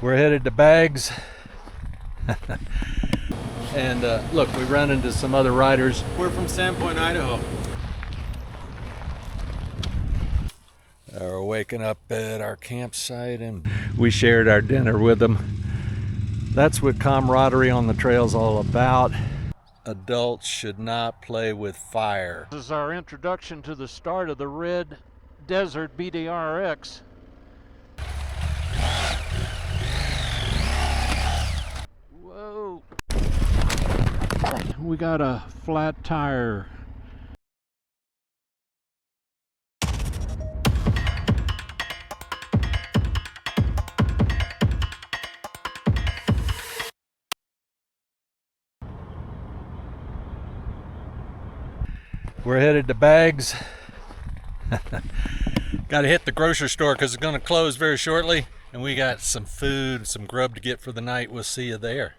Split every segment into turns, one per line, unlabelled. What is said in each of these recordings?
We're headed to Bags. And look, we run into some other riders.
We're from Sandpoint, Idaho.
We're waking up at our campsite and we shared our dinner with them. That's what camaraderie on the trail's all about. Adults should not play with fire. This is our introduction to the start of the Red Desert BDRX. Whoa! We got a flat tire. We're headed to Bags. Got to hit the grocery store because it's going to close very shortly, and we got some food, some grub to get for the night. We'll see you there.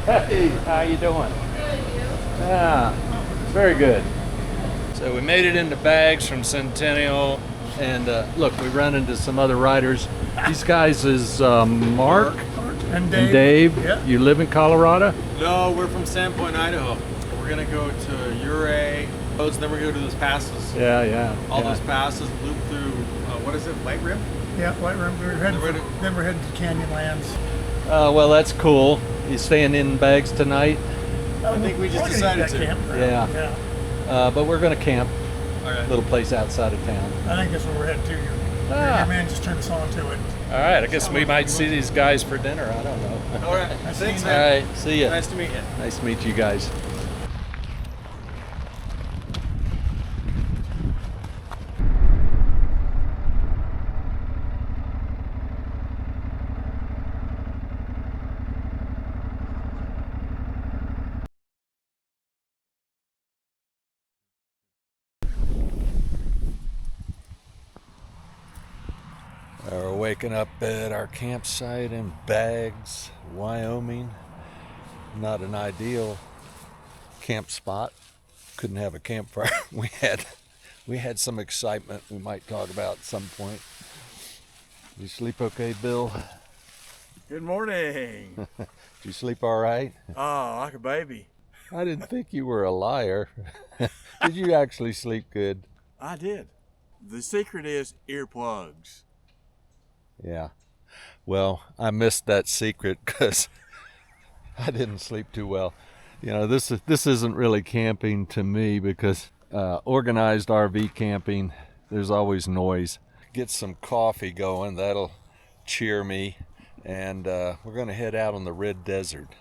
Hey, how you doing?
Good, you?
Yeah, very good. So we made it into Bags from Centennial, and look, we run into some other riders. These guys is Mark
and
Dave.
Yeah.
You live in Colorado?
No, we're from Sandpoint, Idaho. We're gonna go to Ouray, then we're gonna go to those passes.
Yeah.
All those passes, loop through, what is it, White Rim?
Yeah, White Rim. Then we're heading to Canyonlands.
Well, that's cool. You staying in Bags tonight?
I think we just
We're gonna
decided
use that
to.
campground.
Yeah. But we're going to camp.
Okay.
Little place outside of town.
I think that's where we're headed to. Your man just turned us on to it.
All right, I guess we might see these guys for dinner. I don't know.
All right, thanks,
All
man.
right, see ya.
Nice to meet you.
Nice to meet you guys. We're waking up at our campsite in Bags, Wyoming. Not an ideal camp spot. Couldn't have a campfire. We had some excitement we might talk about at some point. You sleep okay, Bill?
Good morning.
Did you sleep all right?
Oh, like a baby.
I didn't think you were a liar. Did you actually sleep good?
I did. The secret is earplugs.
Yeah. Well, I missed that secret because I didn't sleep too well. You know, this isn't really camping to me because organized RV camping, there's always noise. Get some coffee going, that'll cheer me. And we're going to head out on the Red Desert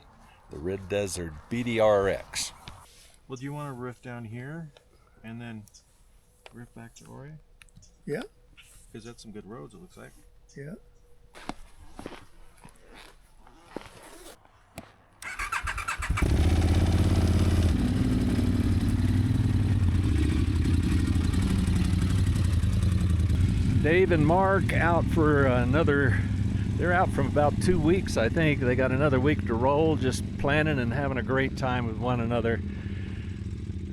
BDRX.
Well, do you want to riff down here and then riff back to Ouray?
Yeah.
Because that's some good roads, it looks like.
Yeah.
Dave and Mark out for they're out from about 2 weeks, I think. They got another week to roll, just planning and having a great time with one another.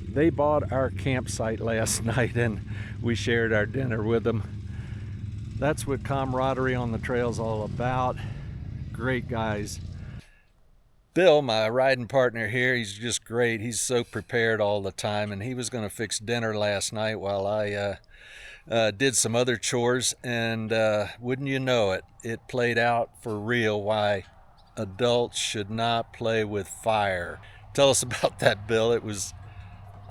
They bought our campsite last night and we shared our dinner with them. That's what camaraderie on the trail's all about. Great guys. Bill, my riding partner here, he's just great. He's so prepared all the time, and he was going to fix dinner last night while I did some other chores, and wouldn't you know it, it played out for real why adults should not play with fire. Tell us about that, Bill. It was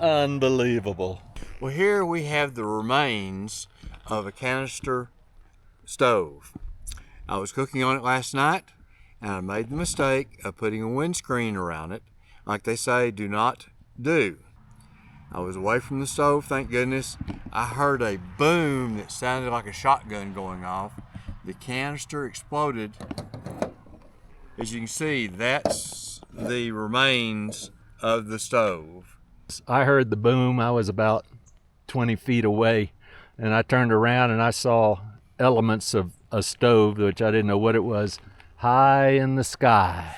unbelievable.
Well, here we have the remains of a canister stove. I was cooking on it last night, and I made the mistake of putting a windscreen around it, like they say do not do. I was away from the stove, thank goodness. I heard a boom that sounded like a shotgun going off. The canister exploded. As you can see, that's the remains of the stove.
I heard the boom. I was about 20 feet away, and I turned around and I saw elements of a stove, which I didn't know what it was, high in the sky,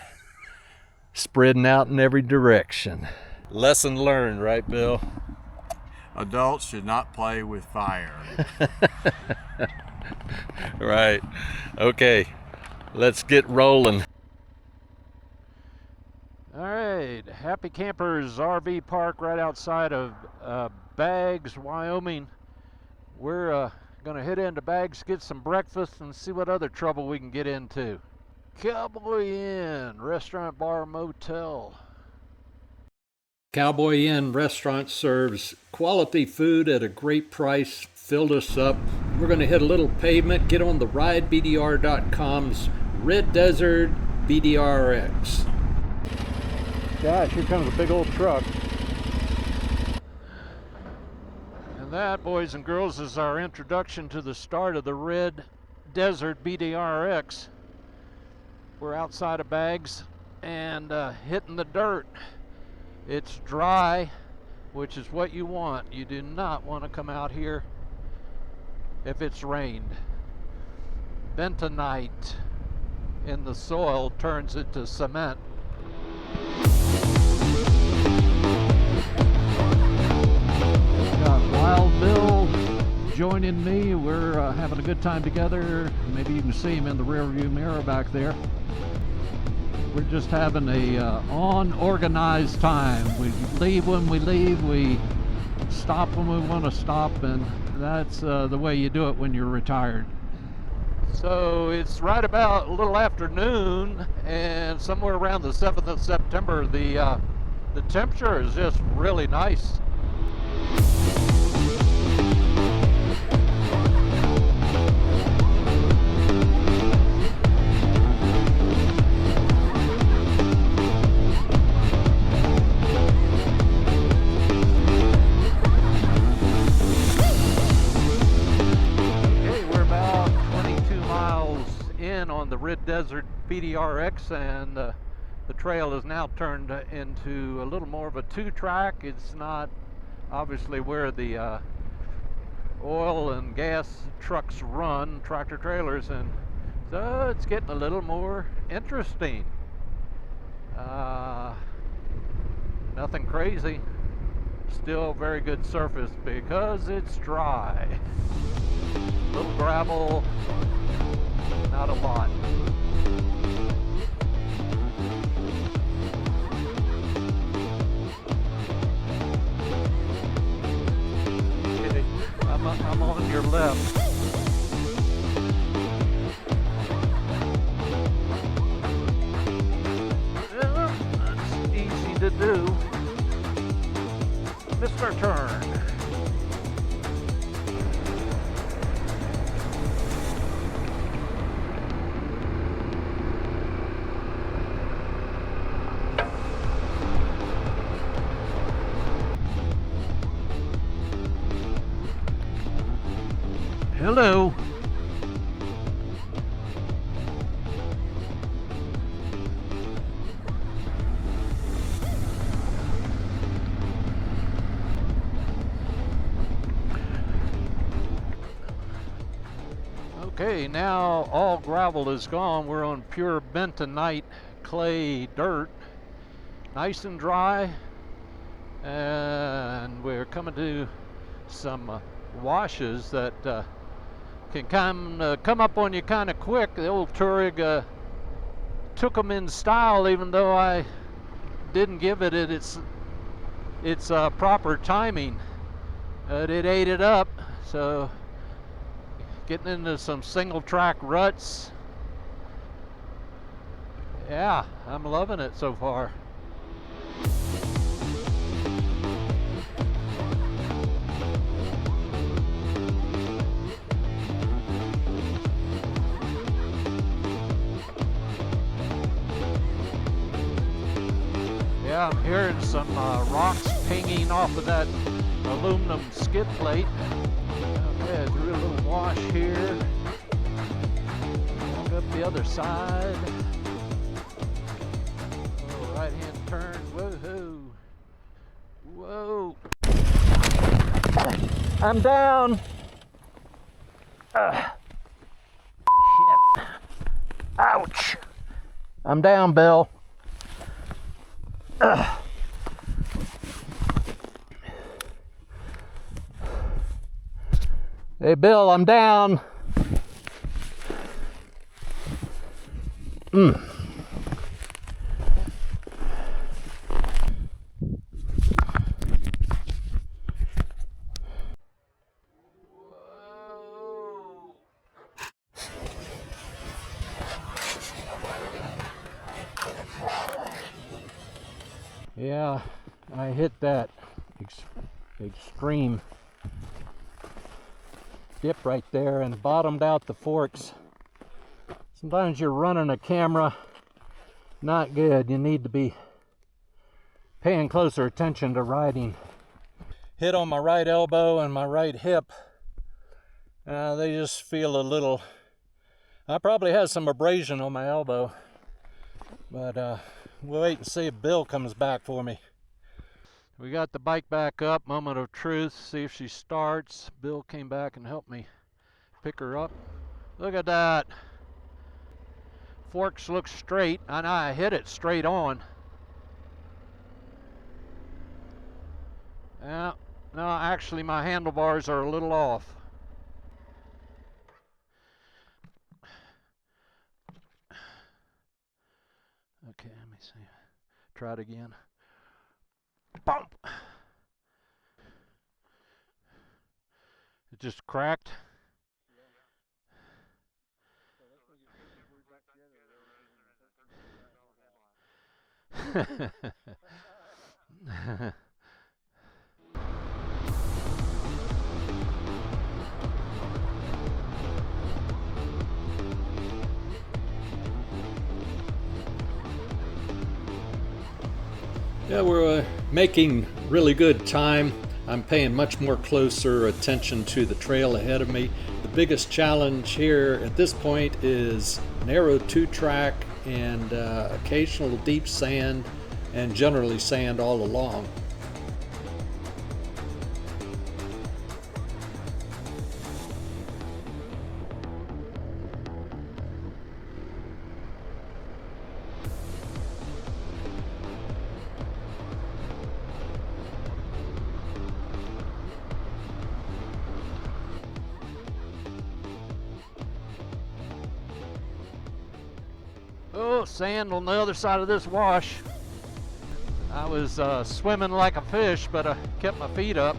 spreading out in every direction. Lesson learned, right, Bill?
Adults should not play with fire.
Right. Okay, let's get rolling. All right, Happy Campers RV Park right outside of Baggs, Wyoming. We're gonna head into Baggs, get some breakfast, and see what other trouble we can get into. Cowboy Inn, restaurant, bar, motel. Cowboy Inn restaurant serves quality food at a great price, filled us up. We're going to hit a little pavement, get on the ridebdr.com's Red Desert BDRX. Gosh, here comes a big old truck. And that, boys and girls, is our introduction to the start of the Red Desert BDRX. We're outside of Baggs and hitting the dirt. It's dry, which is what you want. You do not want to come out here if it's rained. Bentonite in the soil turns into cement. Got Wild Bill joining me. We're having a good time together. Maybe you can see him in the rearview mirror back there. We're just having a unorganized time. We leave when we leave, we stop when we want to stop, and that's the way you do it when you're retired. So it's right about a little after noon, and somewhere around the 7th of September, the temperature is just really nice. On the Red Desert BDRX, and the trail is now turned into a little more of a two-track. It's not obviously where the oil and gas trucks run, tractor trailers, and so it's getting a little more interesting. Nothing crazy, still very good surface because it's dry. Little gravel, not a lot. Okay, I'm on your left. Yeah, that's easy to do. Mr. Turn. Hello. Okay, now all gravel is gone. We're on pure bentonite clay dirt. Nice and dry. And we're coming to some washes that can come up on you kind of quick. The old Touareg took them in style, even though I didn't give it its proper timing. It ate it up, so getting into some single track ruts. Yeah, I'm loving it so far. Yeah, I'm hearing some rocks pinging off of that aluminum skid plate. Okay, through a little wash here. Walk up the other side. Oh, right hand turn. Woohoo! Whoa! I'm down. Shit! Ouch! I'm down, Bill. Hey, Bill, I'm down. Yeah, I hit that extreme dip right there and bottomed out the forks. Sometimes you're running a camera, not good. You need to be paying closer attention to riding. Hit on my right elbow and my right hip. They just feel a little, I probably had some abrasion on my elbow, but we'll wait and see if Bill comes back for me. We got the bike back up, moment of truth, see if she starts. Bill came back and helped me pick her up. Look at that. Forks look straight, and I hit it straight on. Yeah, no, actually my handlebars are a little off. Okay, let me see. Try it again. Bump! It just cracked. Yeah, we're making really good time. I'm paying much more closer attention to the trail ahead of me. The biggest challenge here at this point is narrow two-track and occasional deep sand, and generally sand all along. Oh, sand on the other side of this wash. I was swimming like a fish, but I kept my feet up.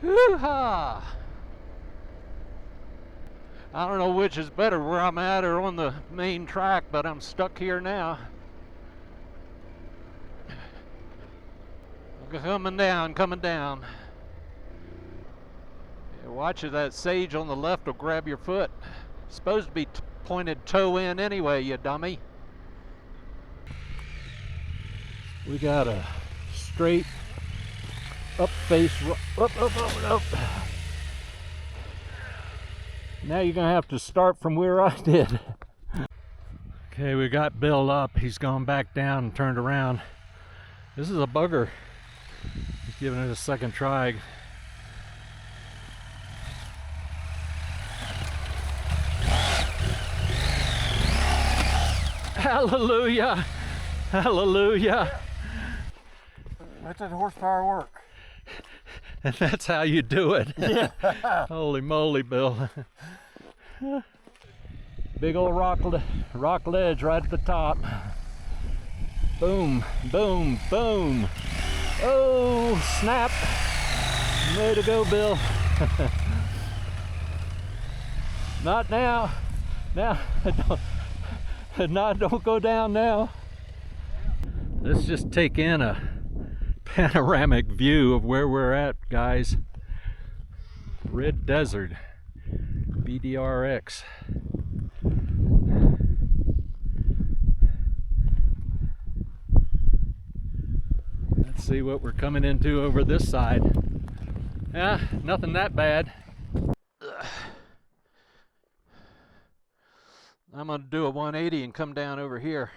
Hoo-ha! I don't know which is better, where I'm at or on the main track, but I'm stuck here now. Coming down, coming down. Yeah, watch it, that sage on the left will grab your foot. It's supposed to be pointed toe in anyway, you dummy. We got a straight up face, up. Now you're gonna have to start from where I did. Okay, we got Bill up. He's gone back down and turned around. This is a bugger. He's giving it a second try. Hallelujah! Hallelujah!
Let that horsepower work.
And that's how you do it. Yeah. Holy moly, Bill. Big old rock ledge right at the top. Boom, boom, boom. Oh, snap. Way to go, Bill. Not now. Now, don't go down now. Let's just take in a panoramic view of where we're at, guys. Red Desert, BDRX. Let's see what we're coming into over this side. Yeah, nothing that bad. I'm gonna do a 180 and come down over here.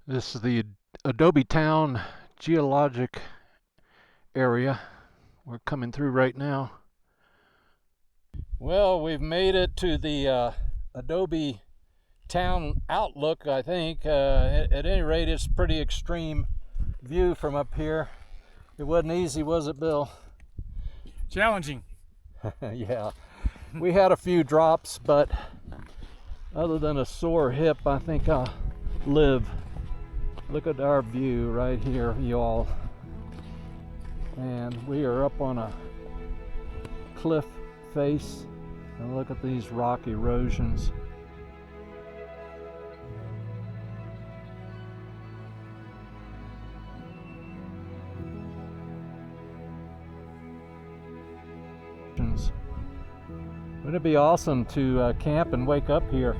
This is the Adobe Town geologic area we're coming through right now. Well, we've made it to the Adobe Town outlook, I think. At any rate, it's a pretty extreme view from up here. It wasn't easy, was it, Bill?
Challenging.
Yeah. We had a few drops, but other than a sore hip, I think I'll live. Look at our view right here, y'all. And we are up on a cliff face. And look at these rock erosions. Wouldn't it be awesome to camp and wake up here?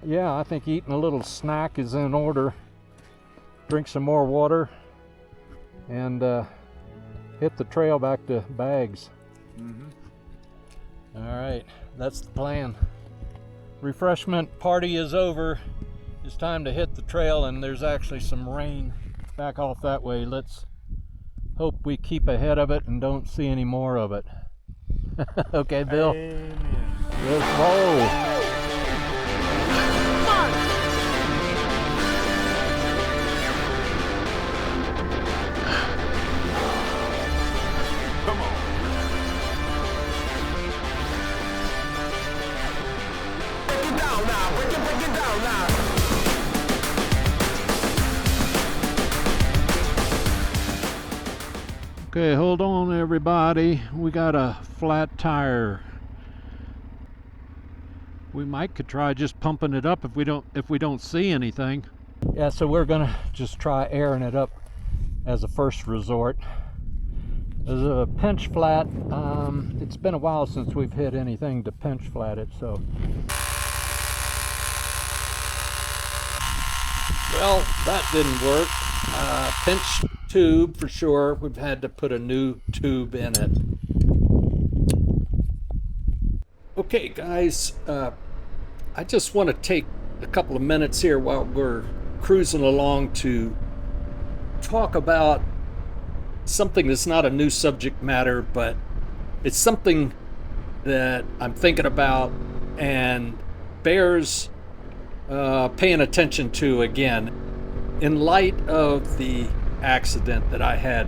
Yeah, I think eating a little snack is in order. Drink some more water and hit the trail back to Bags. All right, that's the plan. Refreshment party is over. It's time to hit the trail, and there's actually some rain back off that way. Let's hope we keep ahead of it and don't see any more of it. Okay, Bill?
Amen.
Let's roll. Okay, hold on everybody. We got a flat tire. We could try just pumping it up if we don't see anything. Yeah, so we're gonna just try airing it up as a first resort. There's a pinch flat. It's been a while since we've hit anything to pinch flat it, so. Well, that didn't work. Pinch tube for sure. We've had to put a new tube in it. Okay, guys, I just want to take a couple of minutes here while we're cruising along to talk about something that's not a new subject matter, but it's something that I'm thinking about and bears paying attention to again in light of the accident that I had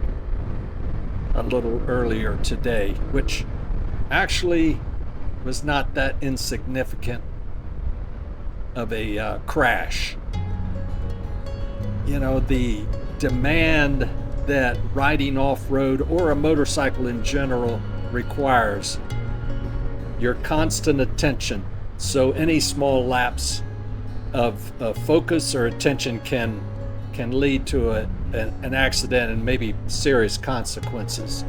a little earlier today, which actually was not that insignificant of a crash. You know, the demand that riding off-road or a motorcycle in general requires your constant attention, so any small lapse of focus or attention can lead to an accident and maybe serious consequences.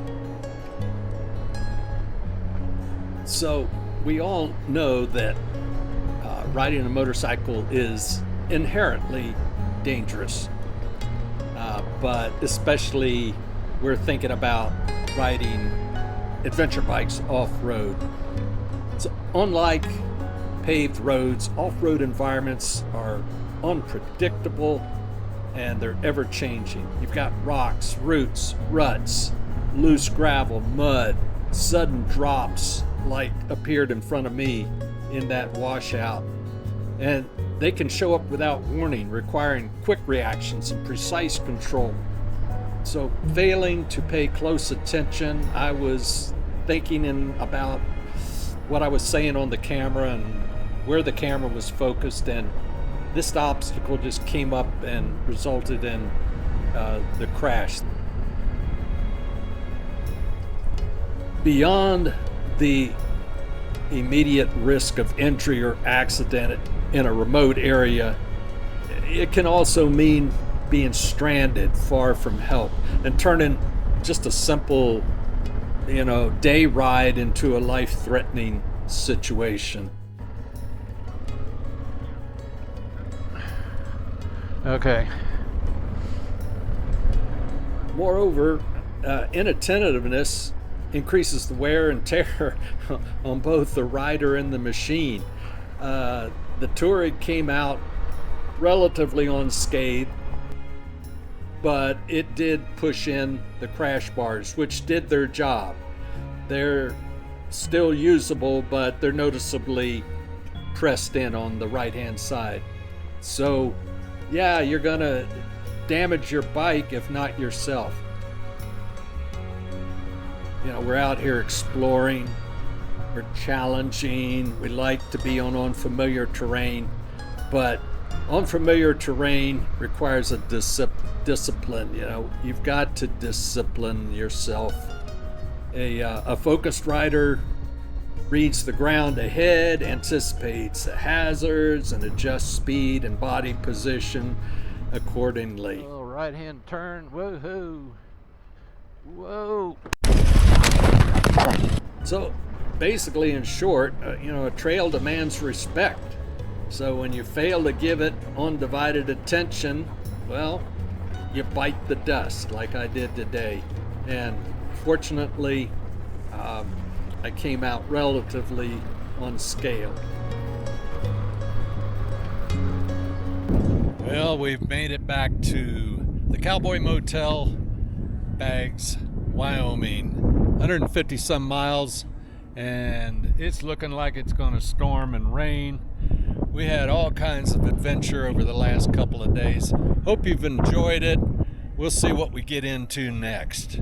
So we all know that riding a motorcycle is inherently dangerous, but especially we're thinking about riding adventure bikes off-road. So unlike paved roads, off-road environments are unpredictable and they're ever-changing. You've got rocks, roots, ruts, loose gravel, mud, sudden drops like appeared in front of me in that washout. And they can show up without warning, requiring quick reactions and precise control. So failing to pay close attention, I was thinking about what I was saying on the camera and where the camera was focused, and this obstacle just came up and resulted in the crash. Beyond the immediate risk of injury or accident in a remote area, it can also mean being stranded far from help and turning just a simple, day ride into a life-threatening situation. Okay. Moreover, inattentiveness increases the wear and tear on both the rider and the machine. The Touareg came out relatively unscathed, but it did push in the crash bars, which did their job. They're still usable, but they're noticeably pressed in on the right-hand side. So, yeah, you're gonna damage your bike, if not yourself. We're out here exploring, we're challenging, we like to be on unfamiliar terrain, but unfamiliar terrain requires a discipline. You've got to discipline yourself. A focused rider reads the ground ahead, anticipates the hazards, and adjusts speed and body position accordingly. Oh, right-hand turn, woohoo! Whoa! So, basically, in short, a trail demands respect. So when you fail to give it undivided attention, well, you bite the dust like I did today. And fortunately, I came out relatively unscathed. Well, we've made it back to the Cowboy Motel, Bags, Wyoming. 150 some miles, and it's looking like it's going to storm and rain. We had all kinds of adventure over the last couple of days. Hope you've enjoyed it. We'll see what we get into next.